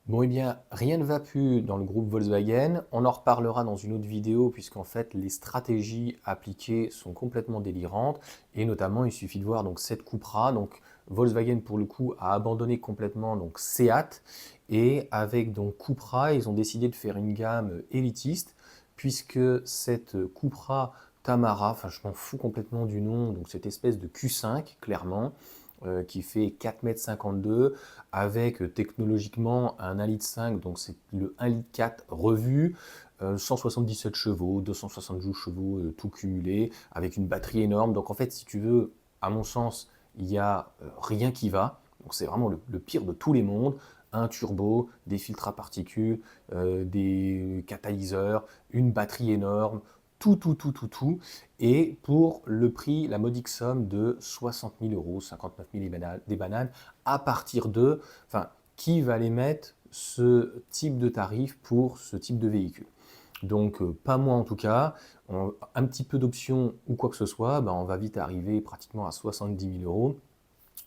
Bon, eh bien, rien ne va plus dans le groupe Volkswagen. On en reparlera dans une autre vidéo, puisqu'en fait, les stratégies appliquées sont complètement délirantes. Et notamment, il suffit de voir donc cette Cupra. Donc, Volkswagen, pour le coup, a abandonné complètement donc Seat. Et avec donc Cupra, ils ont décidé de faire une gamme élitiste, puisque cette Cupra Tamara, enfin, je m'en fous complètement du nom, donc cette espèce de Q5, clairement, qui fait 4,52 m avec technologiquement un 1,5 litre, donc c'est le 1,4 litre revu, 177 chevaux, 272 chevaux tout cumulé, avec une batterie énorme. Donc en fait, si tu veux, à mon sens, il n'y a rien qui va. Donc c'est vraiment le pire de tous les mondes. Un turbo, des filtres à particules, des catalyseurs, une batterie énorme, tout. Et pour le prix, la modique somme de 60 000 euros, 59 000 des bananes, à partir de, enfin, qui va les mettre ce type de tarif pour ce type de véhicule? Donc, pas moi en tout cas. Un petit peu d'options ou quoi que ce soit, ben, on va vite arriver pratiquement à 70 000 euros.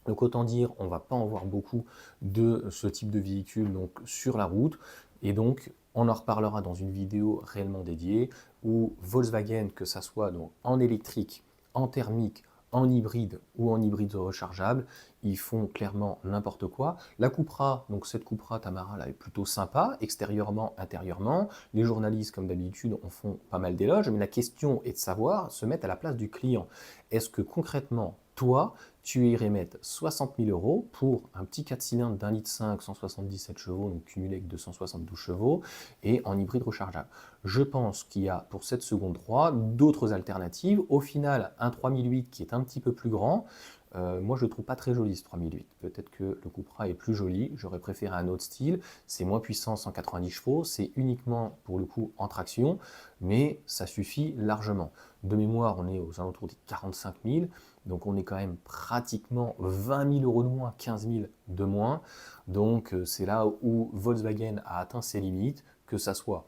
Donc autant dire, on ne va pas en voir beaucoup de ce type de véhicule donc, sur la route. Et donc, on en reparlera dans une vidéo réellement dédiée où Volkswagen, que ça soit donc en électrique, en thermique, en hybride ou en hybride rechargeable, ils font clairement n'importe quoi. La Cupra, donc cette Cupra Tamara là est plutôt sympa, extérieurement, intérieurement. Les journalistes, comme d'habitude, en font pas mal d'éloges, mais la question est de savoir se mettre à la place du client. Est-ce que concrètement, toi, tu irais mettre 60 000 euros pour un petit 4 cylindres d'1,5 litre, 177 chevaux, donc cumulé avec 272 chevaux, et en hybride rechargeable? Je pense qu'il y a pour cette seconde 3 d'autres alternatives. Au final, un 3008 qui est un petit peu plus grand, moi je ne le trouve pas très joli ce 3008. Peut-être que le Cupra est plus joli, j'aurais préféré un autre style, c'est moins puissant, 190 chevaux, c'est uniquement pour le coup en traction, mais ça suffit largement. De mémoire, on est aux alentours des 45 000, donc on est quand même pratiquement 20 000 euros de moins, 15 000 de moins. Donc c'est là où Volkswagen a atteint ses limites, que ça soit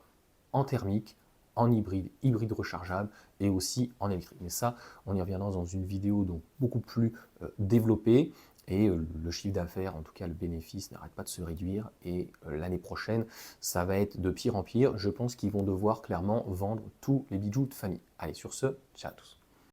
en thermique, en hybride, hybride rechargeable et aussi en électrique. Mais ça, on y reviendra dans une vidéo donc beaucoup plus développée. Et le chiffre d'affaires, en tout cas le bénéfice, n'arrête pas de se réduire. Et l'année prochaine, ça va être de pire en pire. Je pense qu'ils vont devoir clairement vendre tous les bijoux de famille. Allez, sur ce, ciao à tous.